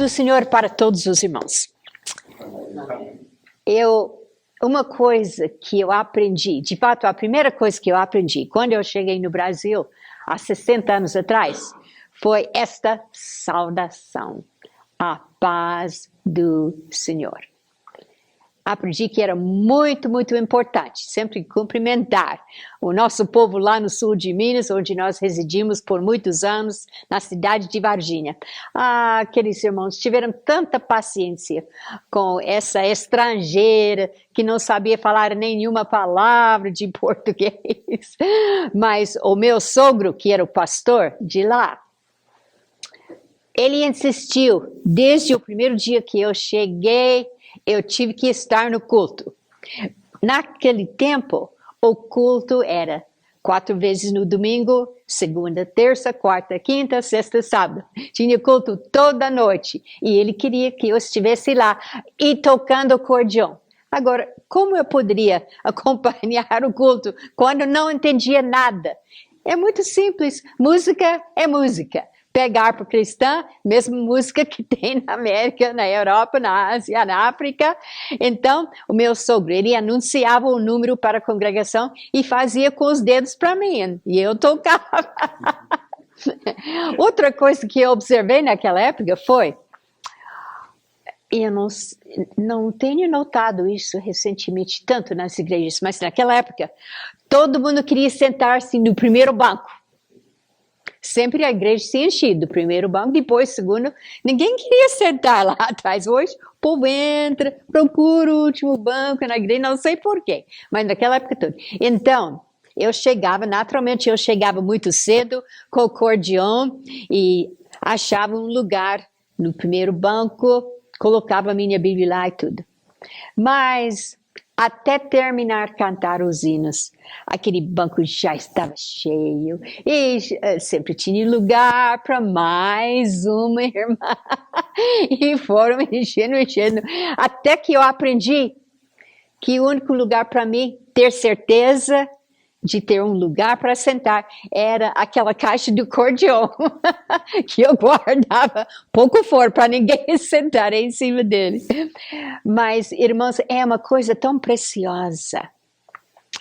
do Senhor para todos os irmãos. Uma coisa que eu aprendi, de fato, a primeira coisa que eu aprendi quando eu cheguei no Brasil, há 60 anos atrás, foi esta saudação: a paz do Senhor. Aprendi que era muito, muito importante sempre cumprimentar o nosso povo lá no sul de Minas, onde nós residimos por muitos anos, na cidade de Varginha. Aqueles irmãos tiveram tanta paciência com essa estrangeira que não sabia falar nenhuma palavra de português. Mas o meu sogro, que era o pastor de lá, ele insistiu, desde o primeiro dia que eu cheguei, eu tive que estar no culto. Naquele tempo, o culto era 4 vezes no domingo, segunda, terça, quarta, quinta, sexta, sábado. Tinha culto toda noite. E ele queria que eu estivesse lá e tocando acordeão. Agora, como eu poderia acompanhar o culto quando não entendia nada? É muito simples. Música é música. Pegar harpa cristã, mesma música que tem na América, na Europa, na Ásia, na África. Então, o meu sogro, ele anunciava o número para a congregação e fazia com os dedos para mim, e eu tocava. Outra coisa que eu observei naquela época foi, eu não tenho notado isso recentemente tanto nas igrejas, mas naquela época, todo mundo queria sentar-se no primeiro banco. Sempre a igreja se enchia do primeiro banco, depois segundo, ninguém queria sentar lá atrás. Hoje o povo entra, procura o último banco na igreja, não sei porquê, mas naquela época toda. Então, naturalmente eu chegava muito cedo com o acordeão e achava um lugar no primeiro banco, colocava a minha Bíblia lá e tudo. Mas até terminar cantar os hinos, aquele banco já estava cheio e sempre tinha lugar para mais uma irmã. E foram enchendo, até que eu aprendi que o único lugar para mim ter certeza de ter um lugar para sentar era aquela caixa do acordeão que eu guardava pouco for para ninguém sentar em cima dele. Mas, irmãos, é uma coisa tão preciosa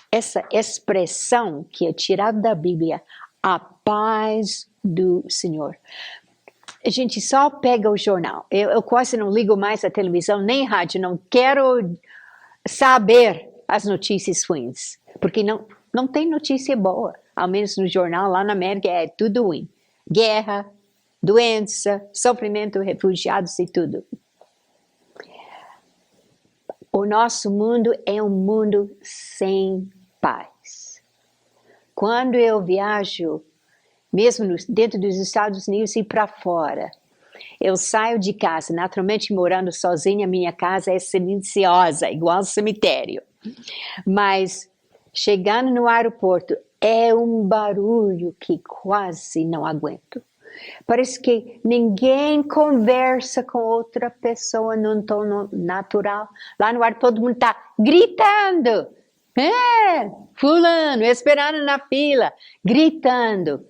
essa expressão que é tirada da Bíblia, a paz do Senhor. A gente só pega o jornal. Eu quase não ligo mais a televisão nem rádio, não quero saber as notícias ruins, porque não tem notícia boa, ao menos no jornal, lá na América é tudo ruim. Guerra, doença, sofrimento, refugiados e tudo. O nosso mundo é um mundo sem paz. Quando eu viajo, mesmo dentro dos Estados Unidos e para fora, eu saio de casa, naturalmente morando sozinha, minha casa é silenciosa, igual ao cemitério. Mas chegando no aeroporto, é um barulho que quase não aguento. Parece que ninguém conversa com outra pessoa num tom natural. Lá no ar todo mundo está gritando. Fulano, esperando na fila, gritando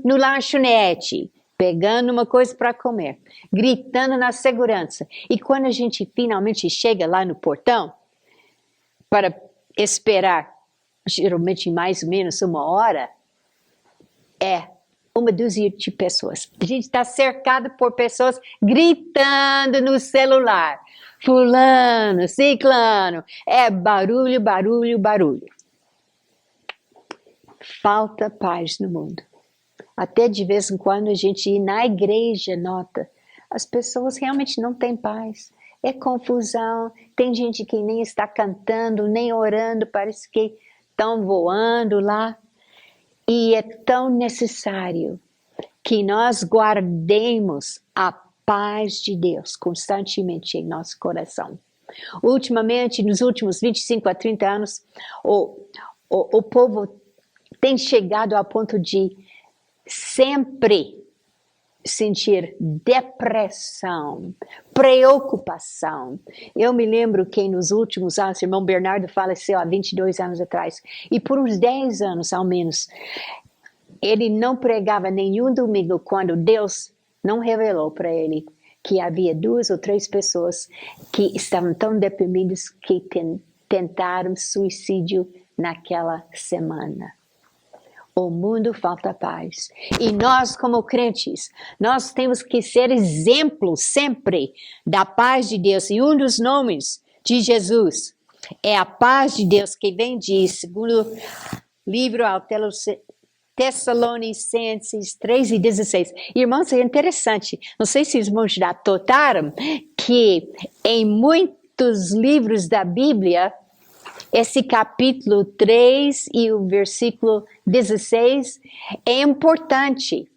no lanchonete, pegando uma coisa para comer, gritando na segurança. E quando a gente finalmente chega lá no portão, para esperar, geralmente mais ou menos 1 hora, é 1 dúzia de pessoas. A gente está cercado por pessoas gritando no celular. Fulano, ciclano, é barulho, barulho, barulho. Falta paz no mundo. Até de vez em quando a gente na igreja nota, as pessoas realmente não têm paz. É confusão, tem gente que nem está cantando, nem orando, parece que estão voando lá. E é tão necessário que nós guardemos a paz de Deus constantemente em nosso coração. Ultimamente, nos últimos 25 a 30 anos, o povo tem chegado ao ponto de sempre sentir depressão, preocupação. Eu me lembro que nos últimos anos, o irmão Bernardo faleceu há 22 anos atrás, e por uns 10 anos ao menos, ele não pregava nenhum domingo quando Deus não revelou para ele que havia 2 ou 3 pessoas que estavam tão deprimidas que tentaram suicídio naquela semana. O mundo falta paz. E nós, como crentes, nós temos que ser exemplos sempre da paz de Deus. E um dos nomes de Jesus é a paz de Deus, que vem de, segundo livro ao Tessalonicenses 3:16. Irmãos, é interessante, não sei se os irmãos já notaram, que em muitos livros da Bíblia, esse capítulo 3 e o versículo 16 é importante.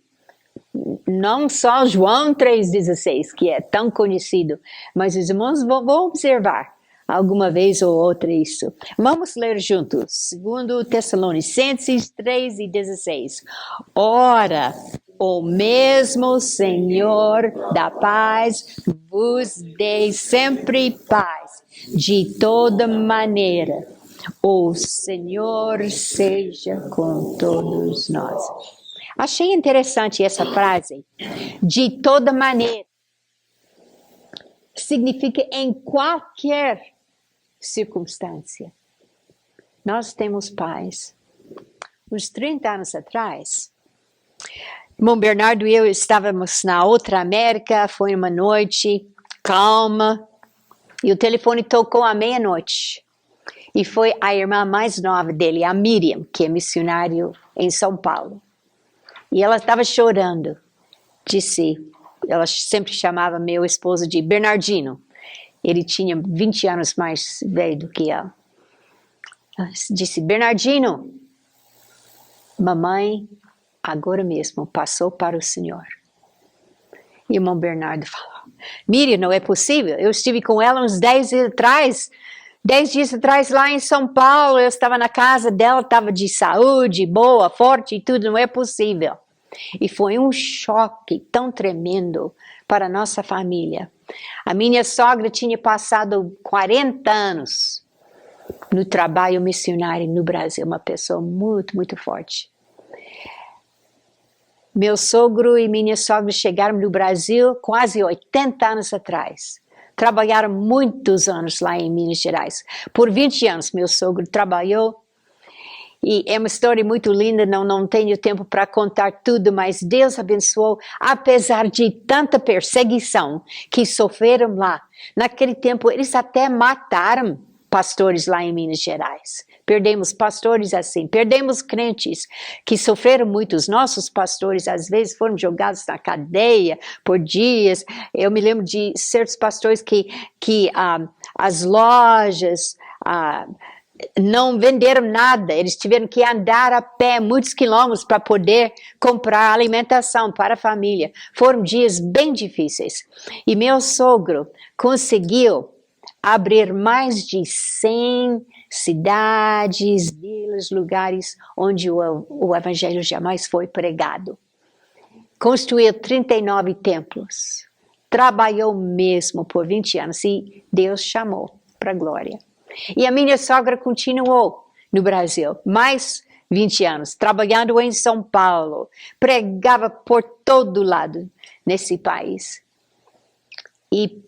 Não só João 3,16, que é tão conhecido, mas os irmãos vão observar alguma vez ou outra isso. Vamos ler juntos, segundo Tessalonicenses 3:16. Ora, o mesmo Senhor da paz vos dê sempre paz, de toda maneira. O Senhor seja com todos nós. Achei interessante essa frase, de toda maneira. Significa em qualquer circunstância. Nós temos paz. Uns 30 anos atrás, irmão Bernardo e eu estávamos na outra América, foi uma noite calma, e o telefone tocou à meia-noite. E foi a irmã mais nova dele, a Miriam, que é missionária em São Paulo. E ela estava chorando. Disse, ela sempre chamava meu esposo de Bernardino. Ele tinha 20 anos mais velho do que ela. Ela disse, Bernardino, mamãe agora mesmo passou para o Senhor. E o irmão Bernardo falou, Miriam, não é possível. Eu estive com ela uns 10 dias atrás lá em São Paulo, eu estava na casa dela, estava de saúde, boa, forte e tudo, não é possível. E foi um choque tão tremendo para a nossa família. A minha sogra tinha passado 40 anos no trabalho missionário no Brasil, uma pessoa muito, muito forte. Meu sogro e minha sogra chegaram no Brasil quase 80 anos atrás. Trabalharam muitos anos lá em Minas Gerais. Por 20 anos meu sogro trabalhou. E é uma história muito linda, não tenho tempo para contar tudo, mas Deus abençoou, apesar de tanta perseguição que sofreram lá. Naquele tempo, eles até mataram pastores lá em Minas Gerais. Perdemos pastores assim, perdemos crentes que sofreram muito. Os nossos pastores, às vezes, foram jogados na cadeia por dias. Eu me lembro de certos pastores que as lojas... não venderam nada, eles tiveram que andar a pé muitos quilômetros para poder comprar alimentação para a família. Foram dias bem difíceis. E meu sogro conseguiu abrir mais de 100 cidades, vilas, lugares onde o evangelho jamais foi pregado. Construiu 39 templos. Trabalhou mesmo por 20 anos e Deus chamou para a glória. E a minha sogra continuou no Brasil, mais 20 anos, trabalhando em São Paulo, pregava por todo lado nesse país. E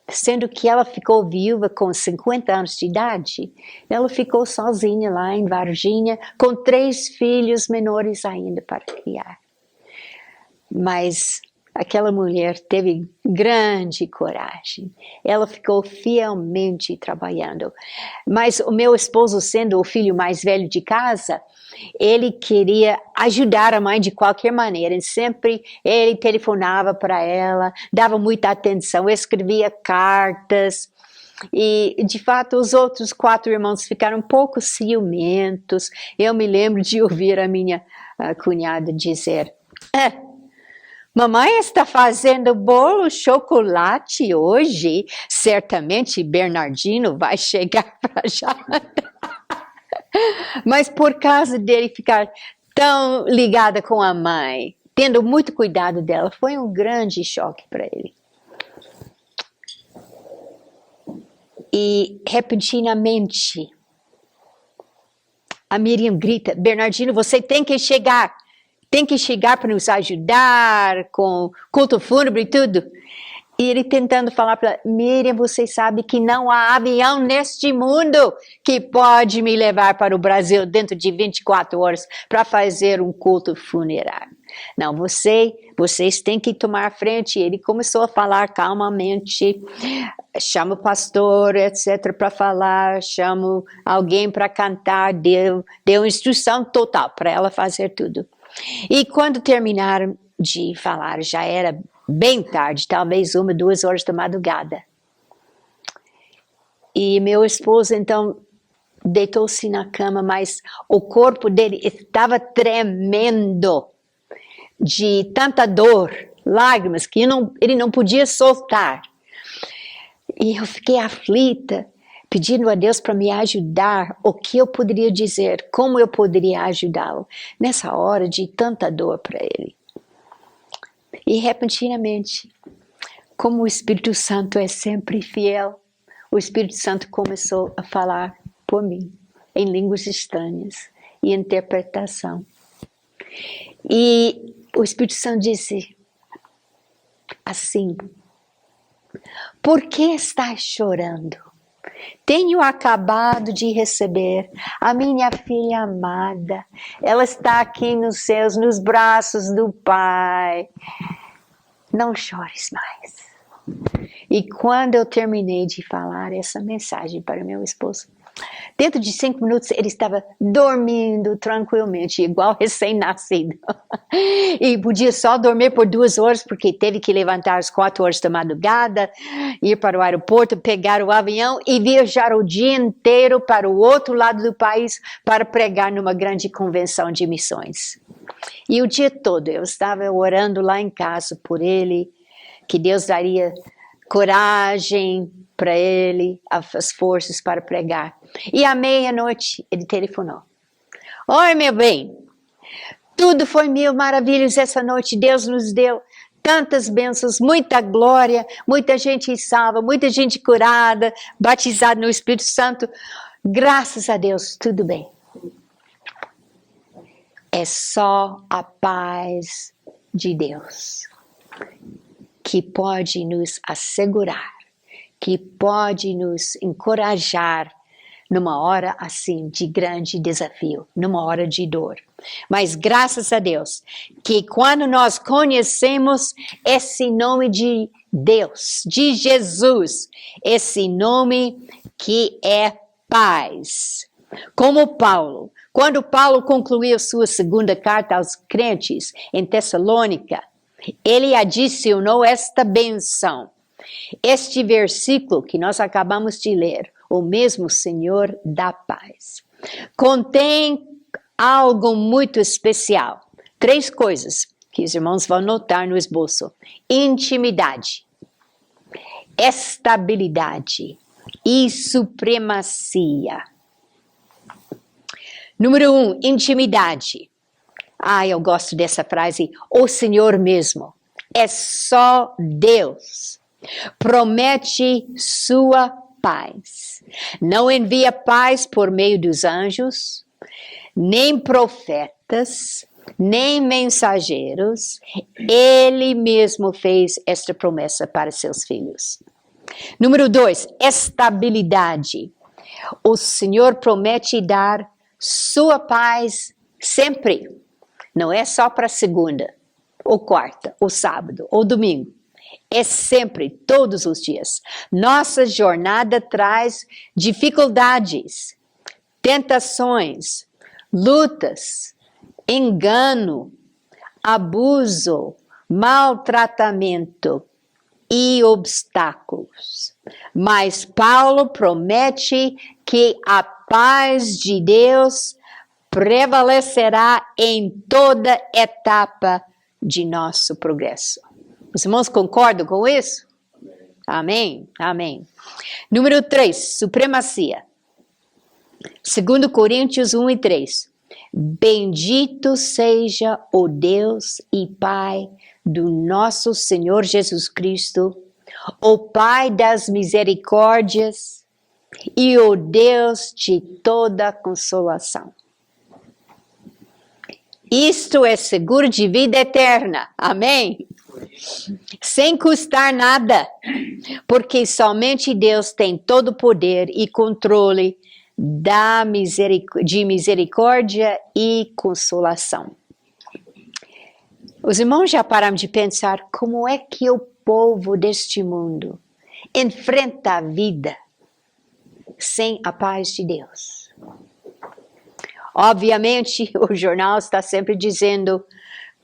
sendo que ela ficou viúva com 50 anos de idade, ela ficou sozinha lá em Varginha, com 3 filhos menores ainda para criar. Mas aquela mulher teve grande coragem. Ela ficou fielmente trabalhando. Mas o meu esposo, sendo o filho mais velho de casa, ele queria ajudar a mãe de qualquer maneira. Ele telefonava para ela, dava muita atenção, escrevia cartas. E, de fato, os outros 4 irmãos ficaram um pouco ciumentos. Eu me lembro de ouvir a minha cunhada dizer... Mamãe está fazendo bolo chocolate hoje. Certamente Bernardino vai chegar para já. Mas por causa dele ficar tão ligada com a mãe, tendo muito cuidado dela, foi um grande choque para ele. E repentinamente, a Miriam grita, Bernardino, você tem que chegar. tem que chegar para nos ajudar com culto fúnebre e tudo. E ele tentando falar para ela, Miriam, você sabe que não há avião neste mundo que pode me levar para o Brasil dentro de 24 horas para fazer um culto funerário. Não, vocês têm que tomar a frente. Ele começou a falar calmamente, chama o pastor, etc, para falar, chama alguém para cantar, deu instrução total para ela fazer tudo. E quando terminaram de falar, já era bem tarde, talvez 1, 2 horas da madrugada. E meu esposo, então, deitou-se na cama, mas o corpo dele estava tremendo de tanta dor, lágrimas, que ele não podia soltar. E eu fiquei aflita, pedindo a Deus para me ajudar, o que eu poderia dizer, como eu poderia ajudá-lo, nessa hora de tanta dor para ele. E repentinamente, como o Espírito Santo é sempre fiel, o Espírito Santo começou a falar por mim, em línguas estranhas e interpretação. E o Espírito Santo disse assim, por que estás chorando? Tenho acabado de receber a minha filha amada. Ela está aqui nos braços do Pai. Não chores mais. E quando eu terminei de falar essa mensagem para meu esposo, dentro de 5 minutos ele estava dormindo tranquilamente, igual recém-nascido. E podia só dormir por 2 horas, porque teve que levantar às 4 horas da madrugada, ir para o aeroporto, pegar o avião e viajar o dia inteiro para o outro lado do país para pregar numa grande convenção de missões. E o dia todo eu estava orando lá em casa por ele, que Deus daria coragem para ele, as forças para pregar. E à meia-noite ele telefonou. Oi, meu bem, tudo foi mil maravilhas essa noite, Deus nos deu tantas bênçãos, muita glória, muita gente salva, muita gente curada, batizada no Espírito Santo. Graças a Deus, tudo bem. É só a paz de Deus que pode nos assegurar, que pode nos encorajar numa hora assim de grande desafio, numa hora de dor. Mas graças a Deus, que quando nós conhecemos esse nome de Deus, de Jesus, esse nome que é paz. Como Paulo, quando Paulo concluiu sua segunda carta aos crentes em Tessalônica, ele adicionou esta benção. Este versículo que nós acabamos de ler, o mesmo Senhor da paz, contém algo muito especial. 3 coisas que os irmãos vão notar no esboço: intimidade, estabilidade e supremacia. Número 1, intimidade. Eu gosto dessa frase, o Senhor mesmo. É só Deus. Promete sua paz. Não envia paz por meio dos anjos, nem profetas, nem mensageiros. Ele mesmo fez esta promessa para seus filhos. Número 2, estabilidade. O Senhor promete dar sua paz sempre. Não é só para segunda, ou quarta, ou sábado, ou domingo. É sempre, todos os dias. Nossa jornada traz dificuldades, tentações, lutas, engano, abuso, maltratamento e obstáculos. Mas Paulo promete que a paz de Deus prevalecerá em toda etapa de nosso progresso. Os irmãos concordam com isso? Amém? Amém. Número 3, supremacia. 2 Coríntios 1 e 3. Bendito seja o Deus e Pai do nosso Senhor Jesus Cristo, o Pai das misericórdias e o Deus de toda consolação. Isto é seguro de vida eterna. Amém? Sem custar nada, porque somente Deus tem todo o poder e controle de misericórdia e consolação. Os irmãos já pararam de pensar como é que o povo deste mundo enfrenta a vida sem a paz de Deus? Obviamente, o jornal está sempre dizendo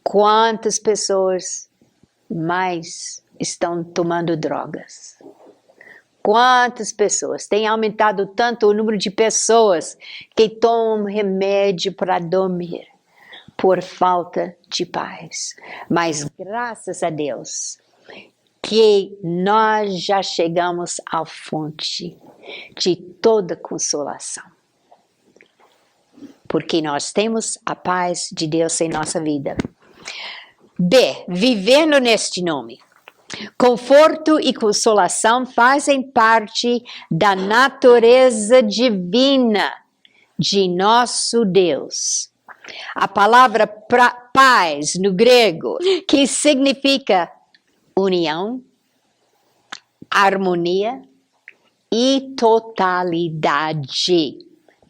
quantas pessoas mais estão tomando drogas. Quantas pessoas? Tem aumentado tanto o número de pessoas que tomam remédio para dormir por falta de paz. Mas graças a Deus que nós já chegamos à fonte de toda consolação. Porque nós temos a paz de Deus em nossa vida. B. Vivendo neste nome. Conforto e consolação fazem parte da natureza divina de nosso Deus. A palavra paz no grego, que significa união, harmonia e totalidade.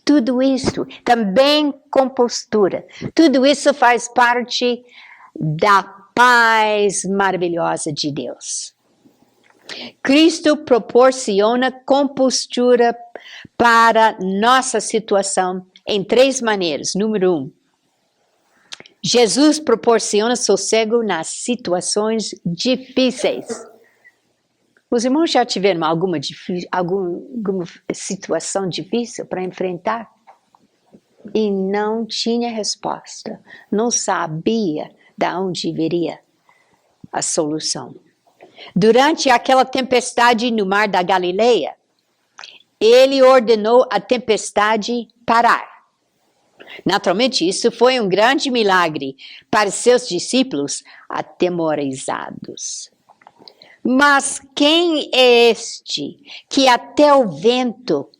Tudo isso, também compostura, tudo isso faz parte da paz maravilhosa de Deus. Cristo proporciona compostura para nossa situação em 3 maneiras. Número 1, Jesus proporciona sossego nas situações difíceis. Os irmãos já tiveram alguma situação difícil para enfrentar? E não tinha resposta, não sabia de onde viria a solução. Durante aquela tempestade no mar da Galileia, ele ordenou a tempestade parar. Naturalmente, isso foi um grande milagre para seus discípulos atemorizados. Mas quem é este que até o vento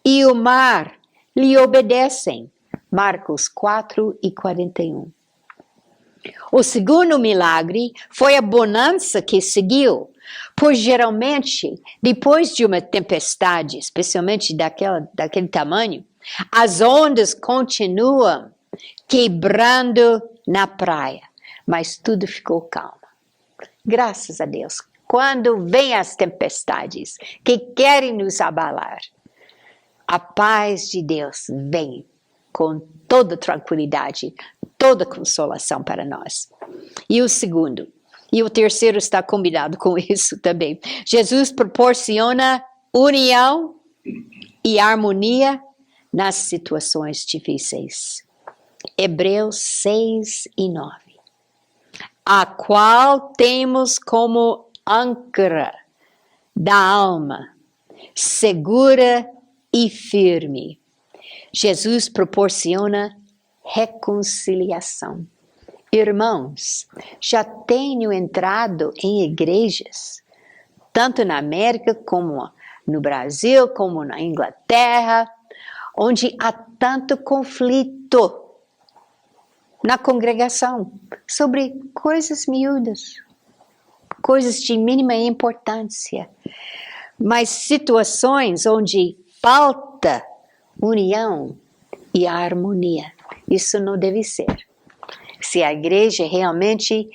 e o mar lhe obedecem? Marcos 4:41. O segundo milagre foi a bonança que seguiu, pois geralmente, depois de uma tempestade, especialmente daquele tamanho, as ondas continuam quebrando na praia, mas tudo ficou calmo. Graças a Deus. Quando vem as tempestades que querem nos abalar, a paz de Deus vem com toda tranquilidade, toda consolação para nós. E o segundo, e o terceiro está combinado com isso também. Jesus proporciona união e harmonia nas situações difíceis. Hebreus 6:9. A qual temos como âncora da alma, segura e firme. Jesus proporciona reconciliação. Irmãos, já tenho entrado em igrejas, tanto na América como no Brasil, como na Inglaterra, onde há tanto conflito na congregação sobre coisas miúdas, coisas de mínima importância, mas situações onde falta união e harmonia. Isso não deve ser. Se a igreja realmente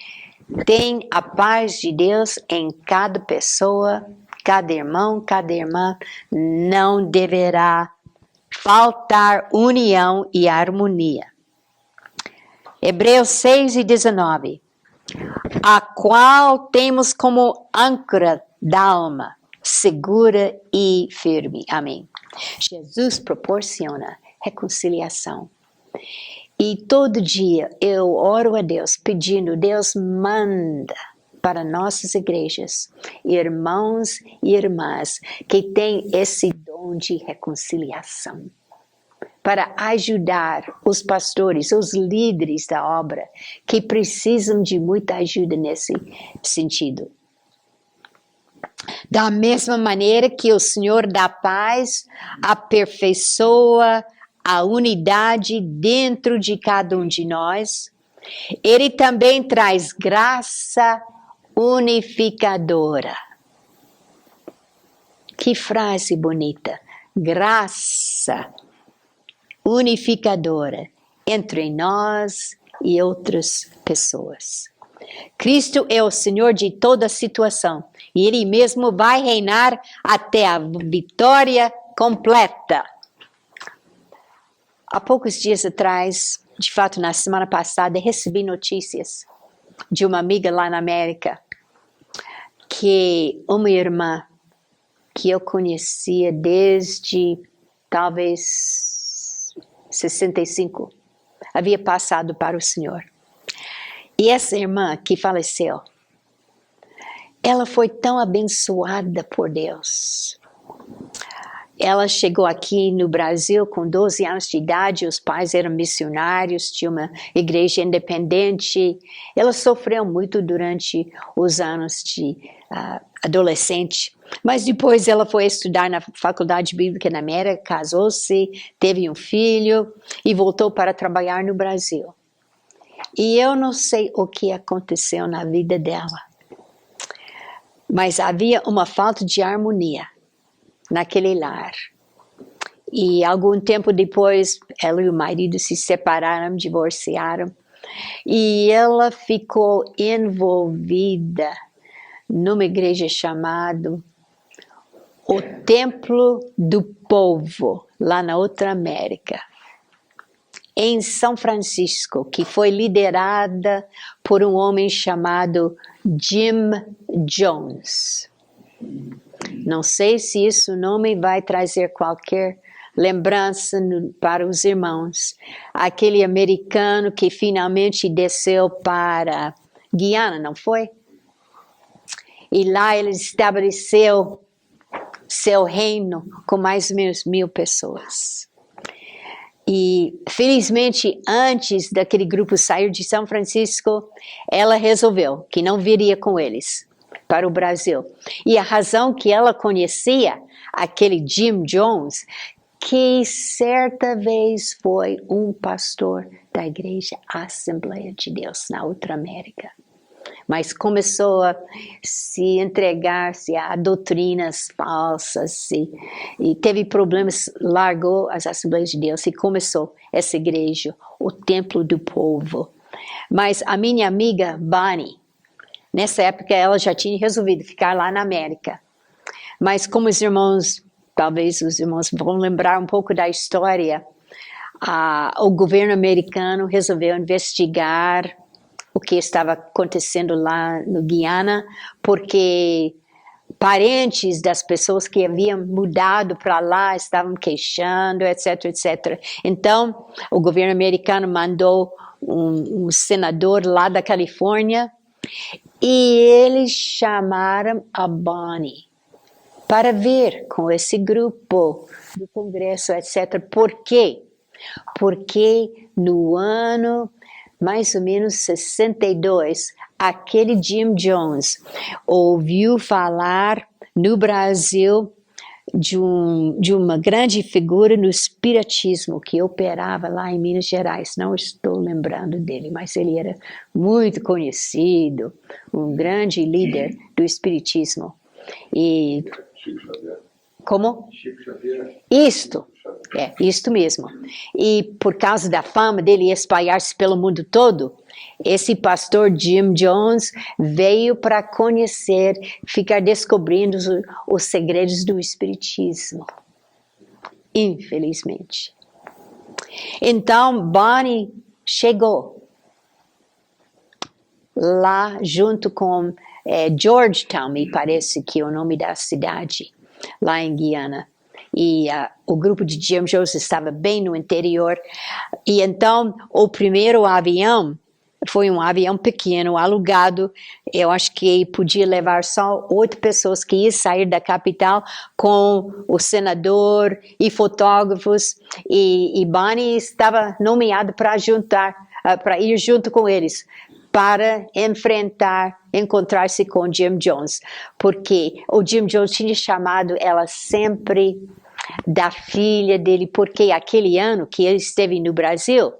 tem a paz de Deus em cada pessoa, cada irmão, cada irmã, não deverá faltar união e harmonia. Hebreus 6:19. A qual temos como âncora da alma, segura e firme. Amém. Jesus proporciona reconciliação. E todo dia eu oro a Deus pedindo, Deus manda para nossas igrejas irmãos e irmãs que têm esse dom de reconciliação, para ajudar os pastores, os líderes da obra, que precisam de muita ajuda nesse sentido. Da mesma maneira que o Senhor da paz aperfeiçoa a unidade dentro de cada um de nós, Ele também traz graça unificadora. Que frase bonita! Graça unificadora entre nós e outras pessoas. Cristo é o Senhor de toda situação e Ele mesmo vai reinar até a vitória completa. Há poucos dias atrás, de fato na semana passada, recebi notícias de uma amiga lá na América que uma irmã que eu conhecia desde talvez 65 havia passado para o Senhor. E essa irmã que faleceu, ela foi tão abençoada por Deus. Ela chegou aqui no Brasil com 12 anos de idade, os pais eram missionários, tinha uma igreja independente. Ela sofreu muito durante os anos de adolescente, mas depois ela foi estudar na Faculdade Bíblica na América, casou-se, teve um filho e voltou para trabalhar no Brasil. E eu não sei o que aconteceu na vida dela, mas havia uma falta de harmonia naquele lar. E algum tempo depois, ela e o marido se separaram, divorciaram, e ela ficou envolvida numa igreja chamada o Templo do Povo, lá na outra América, em São Francisco, que foi liderada por um homem chamado Jim Jones. Não sei se esse nome vai trazer qualquer lembrança para os irmãos. Aquele americano que finalmente desceu para Guiana, não foi? E lá ele estabeleceu seu reino com mais ou menos 1.000 pessoas. E felizmente, antes daquele grupo sair de São Francisco, ela resolveu que não viria com eles para o Brasil. E a razão que ela conhecia aquele Jim Jones, que certa vez foi um pastor da Igreja Assembleia de Deus na outra América, mas começou a se entregar-se a doutrinas falsas e teve problemas, largou as Assembleias de Deus e começou essa igreja, o Templo do Povo. Mas a minha amiga Bonnie, nessa época ela já tinha resolvido ficar lá na América. Mas como os irmãos, talvez os irmãos vão lembrar um pouco da história, o governo americano resolveu investigar o que estava acontecendo lá no Guiana, porque parentes das pessoas que haviam mudado para lá estavam queixando, etc, etc. Então, o governo americano mandou um senador lá da Califórnia e eles chamaram a Bonnie para vir com esse grupo do Congresso, etc. Por quê? Porque no ano mais ou menos 62, aquele Jim Jones ouviu falar no Brasil de uma grande figura no espiritismo que operava lá em Minas Gerais. Não estou lembrando dele, mas ele era muito conhecido, um grande líder do espiritismo. E como? Isto mesmo. E por causa da fama dele espalhar-se pelo mundo todo, esse pastor Jim Jones veio para conhecer, ficar descobrindo os segredos do espiritismo. Infelizmente. Então, Bonnie chegou lá junto com Georgetown, me parece que é o nome da cidade, lá em Guiana. E o grupo de Jim Jones estava bem no interior. E então, o primeiro avião foi um avião pequeno, alugado. Eu acho que podia levar só 8 pessoas que iam sair da capital com o senador e fotógrafos. E Bonnie estava nomeada para ir junto com eles, para encontrar-se com Jim Jones. Porque o Jim Jones tinha chamado ela sempre da filha dele, porque aquele ano que ele esteve no Brasil,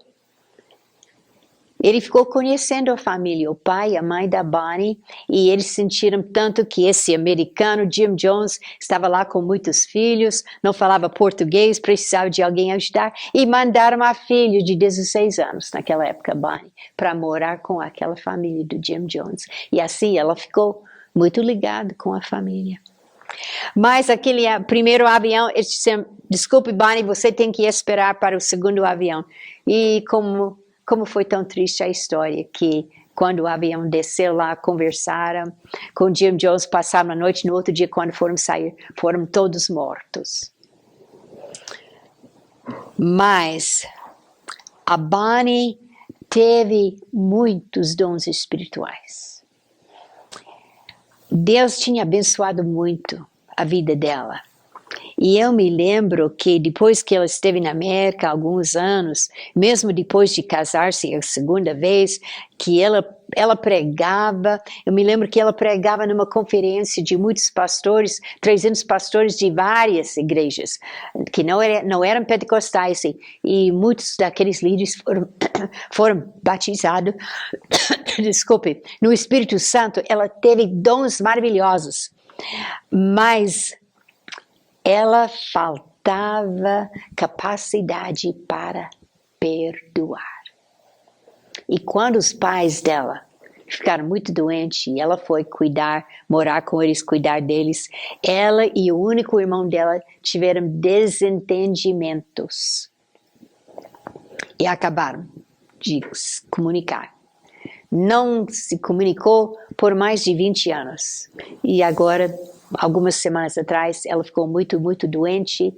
ele ficou conhecendo a família, o pai e a mãe da Bonnie, e eles sentiram tanto que esse americano, Jim Jones, estava lá com muitos filhos, não falava português, precisava de alguém ajudar, e mandaram a filha de 16 anos, naquela época, Bonnie, para morar com aquela família do Jim Jones. E assim ela ficou muito ligada com a família. Mas aquele primeiro avião, eles disseram, desculpe, Bonnie, você tem que esperar para o segundo avião. E como foi tão triste a história, que quando o avião desceu lá, conversaram com Jim Jones, passaram a noite, no outro dia, quando foram sair, foram todos mortos. Mas a Bonnie teve muitos dons espirituais. Deus tinha abençoado muito a vida dela. E eu me lembro que depois que ela esteve na América há alguns anos, mesmo depois de casar-se a segunda vez, que ela pregava, eu me lembro que ela pregava numa conferência de muitos pastores, 300 pastores de várias igrejas, que não eram pentecostais, e muitos daqueles líderes foram batizados, desculpe, no Espírito Santo. Ela teve dons maravilhosos, mas ela faltava capacidade para perdoar. E quando os pais dela ficaram muito doentes e ela foi morar com eles, cuidar deles, ela e o único irmão dela tiveram desentendimentos e acabaram de se comunicar. Não se comunicou por mais de 20 anos. E agora, algumas semanas atrás, ela ficou muito, muito doente.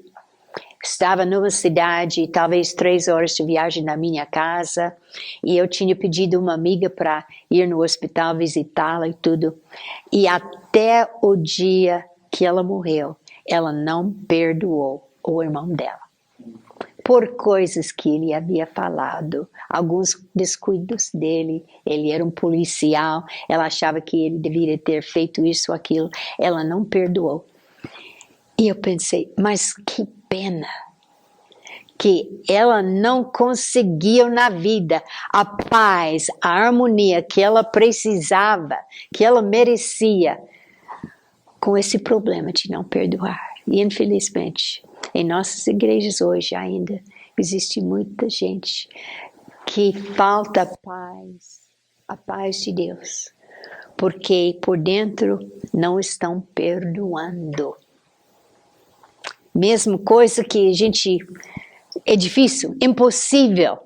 Estava numa cidade, talvez 3 horas de viagem da minha casa. E eu tinha pedido uma amiga para ir no hospital visitá-la e tudo. E até o dia que ela morreu, ela não perdoou o irmão dela. Por coisas que ele havia falado, alguns descuidos dele. Ele era um policial, ela achava que ele deveria ter feito isso ou aquilo. Ela não perdoou. E eu pensei, mas que pena que ela não conseguiu na vida a paz, a harmonia que ela precisava, que ela merecia, com esse problema de não perdoar. E infelizmente, em nossas igrejas hoje ainda existe muita gente que falta a paz de Deus, porque por dentro não estão perdoando. Mesmo coisa que a gente é difícil, impossível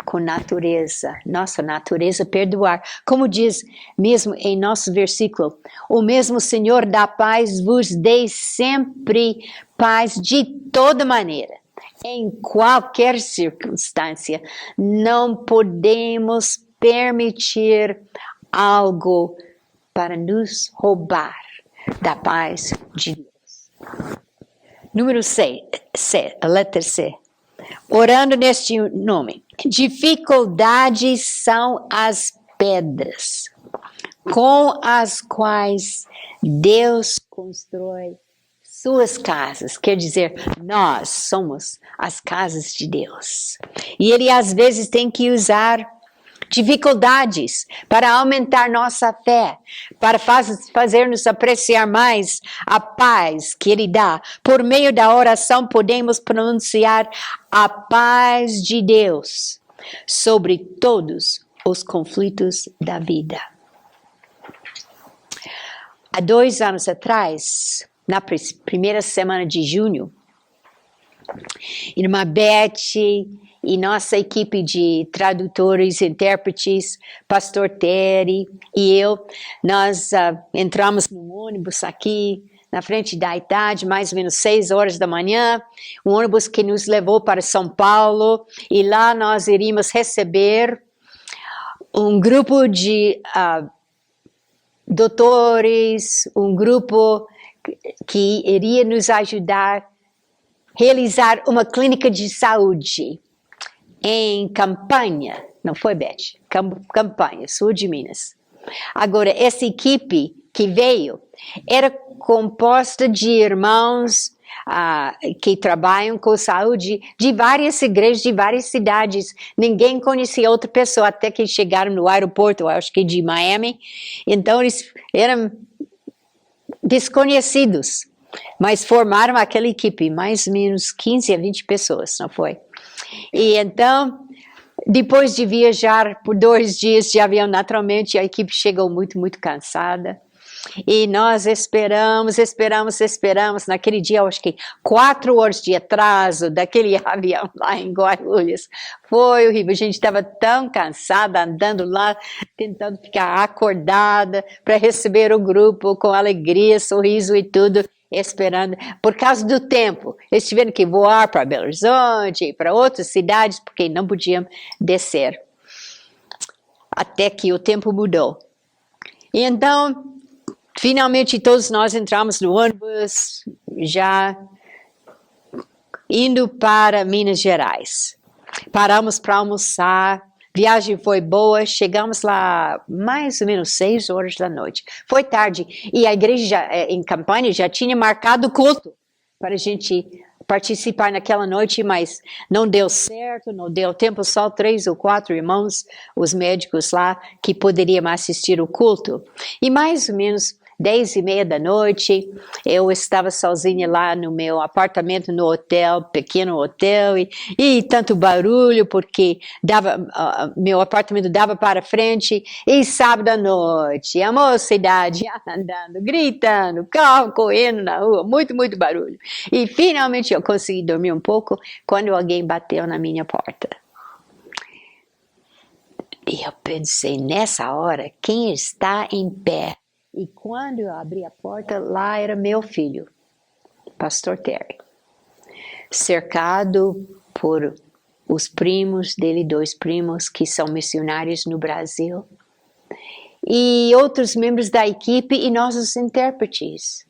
com natureza, nossa natureza perdoar. Como diz mesmo em nosso versículo, o mesmo Senhor da paz vos dê sempre paz de toda maneira, em qualquer circunstância. Não podemos permitir algo para nos roubar da paz de Deus. Número C, a letra C. Orando neste nome. Dificuldades são as pedras com as quais Deus constrói suas casas. Quer dizer, nós somos as casas de Deus. E Ele às vezes tem que usar dificuldades para aumentar nossa fé, para fazer-nos apreciar mais a paz que Ele dá. Por meio da oração podemos pronunciar a paz de Deus sobre todos os conflitos da vida. Há 2 anos atrás, na primeira semana de junho, irmã Beth e nossa equipe de tradutores, intérpretes, pastor Terry e eu, nós entramos num ônibus aqui na frente da idade, mais ou menos 6 horas da manhã, um ônibus que nos levou para São Paulo, e lá nós iríamos receber um grupo de doutores, um grupo que iria nos ajudar a realizar uma clínica de saúde em Campanha, não foi, Beth? Campanha, sul de Minas. Agora, essa equipe que veio era composta de irmãos que trabalham com saúde de várias igrejas, de várias cidades. Ninguém conhecia outra pessoa até que chegaram no aeroporto, acho que de Miami. Então eles eram desconhecidos, mas formaram aquela equipe, mais ou menos 15 a 20 pessoas, não foi? E então, depois de viajar por 2 dias de avião, naturalmente a equipe chegou muito, muito cansada. E nós esperamos. Naquele dia, eu acho que 4 horas de atraso daquele avião lá em Guarulhos. Foi horrível. A gente estava tão cansada, andando lá, tentando ficar acordada para receber o grupo com alegria, sorriso e tudo, esperando. Por causa do tempo, eles tiveram que voar para Belo Horizonte, para outras cidades, porque não podiam descer. Até que o tempo mudou. E então, finalmente todos nós entramos no ônibus, já indo para Minas Gerais. Paramos para almoçar, viagem foi boa, chegamos lá mais ou menos 6 horas da noite. Foi tarde e a igreja em Campanha já tinha marcado o culto para a gente participar naquela noite, mas não deu certo, não deu tempo, só 3 ou 4 irmãos, os médicos lá, que poderiam assistir o culto. E mais ou menos 10:30 da noite, eu estava sozinha lá no meu apartamento no hotel, pequeno hotel, e tanto barulho, porque meu apartamento dava para frente, e sábado à noite, a mocidade andando, gritando, carro correndo na rua, muito, muito barulho. E finalmente eu consegui dormir um pouco, quando alguém bateu na minha porta. E eu pensei, nessa hora, quem está em pé? E quando eu abri a porta, lá era meu filho, Pastor Terry, cercado por os primos dele, 2 primos que são missionários no Brasil, e outros membros da equipe e nós os intérpretes.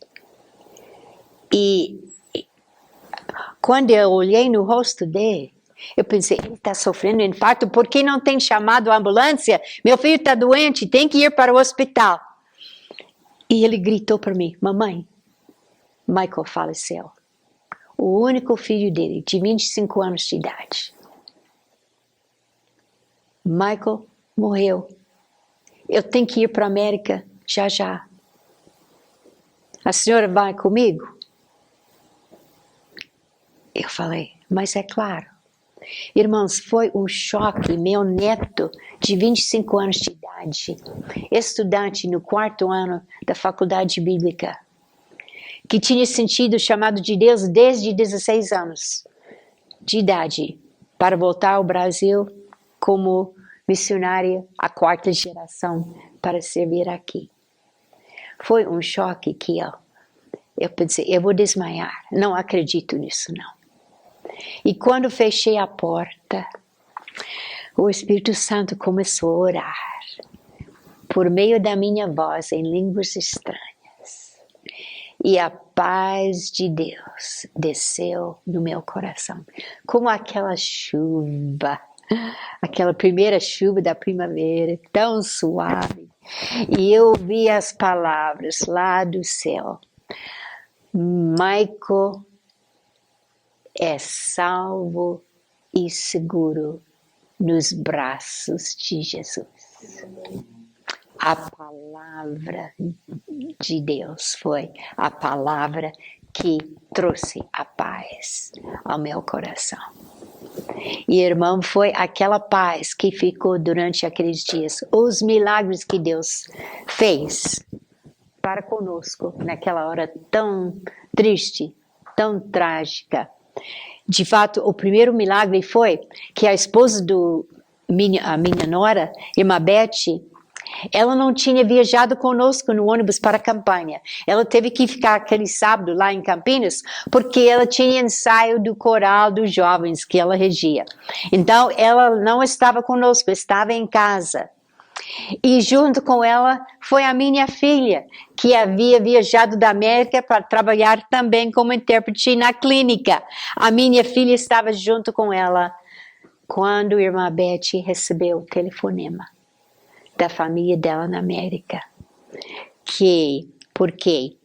E quando eu olhei no rosto dele, eu pensei, ele está sofrendo um infarto, por que não tem chamado a ambulância? Meu filho está doente, tem que ir para o hospital. E ele gritou para mim, mamãe, Michael faleceu. O único filho dele, de 25 anos de idade. Michael morreu. Eu tenho que ir para a América já já. A senhora vai comigo? Eu falei, mas é claro. Irmãos, foi um choque. Meu neto, de 25 anos de idade, estudante no 4º ano da faculdade bíblica, que tinha sentido o chamado de Deus desde 16 anos de idade, para voltar ao Brasil como missionária, a 4ª geração, para servir aqui. Foi um choque que eu pensei, eu vou desmaiar, não acredito nisso não. E quando fechei a porta, o Espírito Santo começou a orar, por meio da minha voz, em línguas estranhas. E a paz de Deus desceu no meu coração, como aquela chuva, aquela primeira chuva da primavera, tão suave. E eu ouvi as palavras lá do céu. Michael é salvo e seguro nos braços de Jesus. A palavra de Deus foi a palavra que trouxe a paz ao meu coração. E, irmão, foi aquela paz que ficou durante aqueles dias. Os milagres que Deus fez para conosco naquela hora tão triste, tão trágica. De fato, o primeiro milagre foi que a esposa a minha nora, irmã Beth, ela não tinha viajado conosco no ônibus para a Campanha. Ela teve que ficar aquele sábado lá em Campinas, porque ela tinha ensaio do coral dos jovens que ela regia. Então, ela não estava conosco, estava em casa. E junto com ela foi a minha filha, que havia viajado da América para trabalhar também como intérprete na clínica. A minha filha estava junto com ela quando a irmã Beth recebeu o telefonema da família dela na América. Porque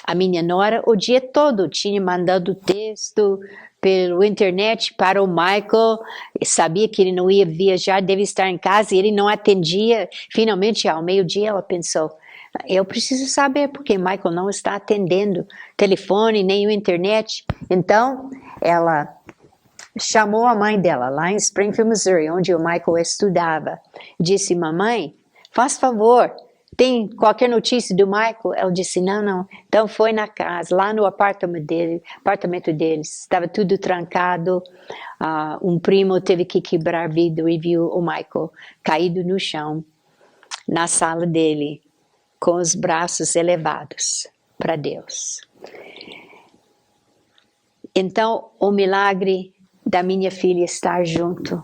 A minha nora, o dia todo, tinha mandado texto pela internet para o Michael, sabia que ele não ia viajar, deve estar em casa, e ele não atendia. Finalmente, ao meio-dia, ela pensou, eu preciso saber porque Michael não está atendendo telefone, nem a internet. Então, ela chamou a mãe dela, lá em Springfield, Missouri, onde o Michael estudava. Disse, mamãe, faz favor, tem qualquer notícia do Michael? Ela disse, não. Então foi na casa, lá no apartamento deles, estava tudo trancado. Um primo teve que quebrar vidro e viu o Michael caído no chão, na sala dele, com os braços elevados para Deus. Então, o milagre da minha filha estar junto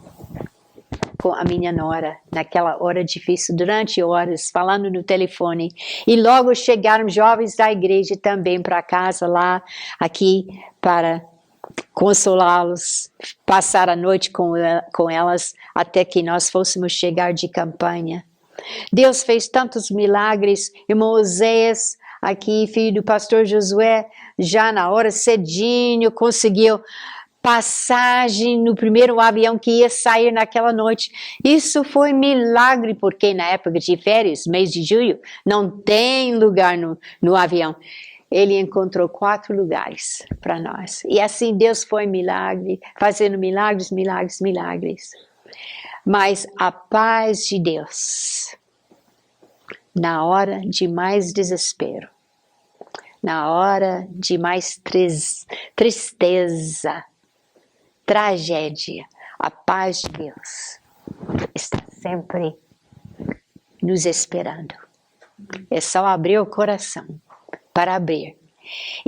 com a minha nora, naquela hora difícil, durante horas, falando no telefone. E logo chegaram jovens da igreja também para casa lá, aqui, para consolá-los, passar a noite com elas, até que nós fôssemos chegar de campanha. Deus fez tantos milagres. Irmão Oséias, aqui, filho do pastor Josué, já na hora cedinho, conseguiu passagem no primeiro avião que ia sair naquela noite. Isso foi milagre, porque na época de férias, mês de julho, não tem lugar no avião. Ele encontrou 4 lugares para nós. E assim Deus foi milagre, fazendo milagres. Mas a paz de Deus, na hora de mais desespero, na hora de mais tristeza, tragédia, a paz de Deus está sempre nos esperando. É só abrir o coração para abrir.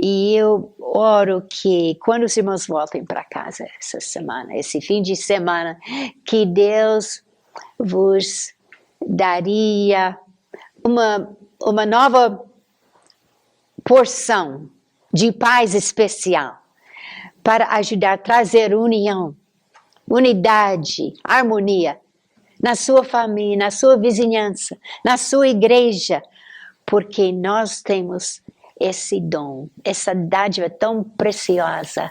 E eu oro que quando os irmãos voltem para casa essa semana, esse fim de semana, que Deus vos daria uma nova porção de paz especial, para ajudar a trazer união, unidade, harmonia na sua família, na sua vizinhança, na sua igreja, porque nós temos esse dom, essa dádiva tão preciosa,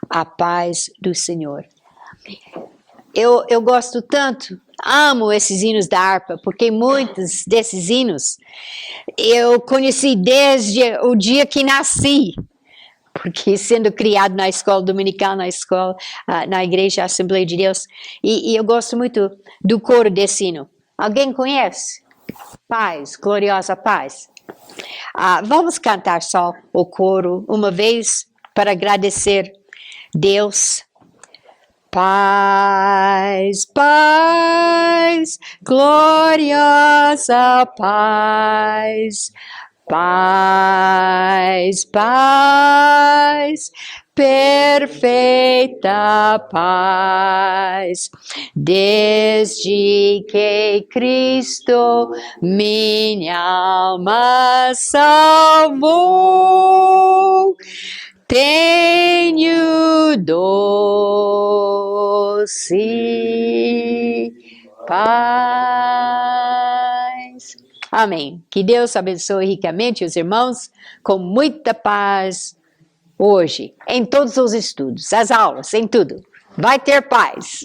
a paz do Senhor. Eu gosto tanto, amo esses hinos da harpa, porque muitos desses hinos eu conheci desde o dia que nasci. Porque sendo criado na escola dominical, na igreja Assembleia de Deus, e eu gosto muito do coro desse hino. Alguém conhece? Paz, gloriosa paz. Vamos cantar só o coro uma vez para agradecer Deus. Paz, paz, gloriosa paz. Paz, paz, perfeita paz, desde que Cristo minha alma salvou, tenho doce paz. Amém. Que Deus abençoe ricamente os irmãos com muita paz hoje, em todos os estudos, as aulas, em tudo. Vai ter paz.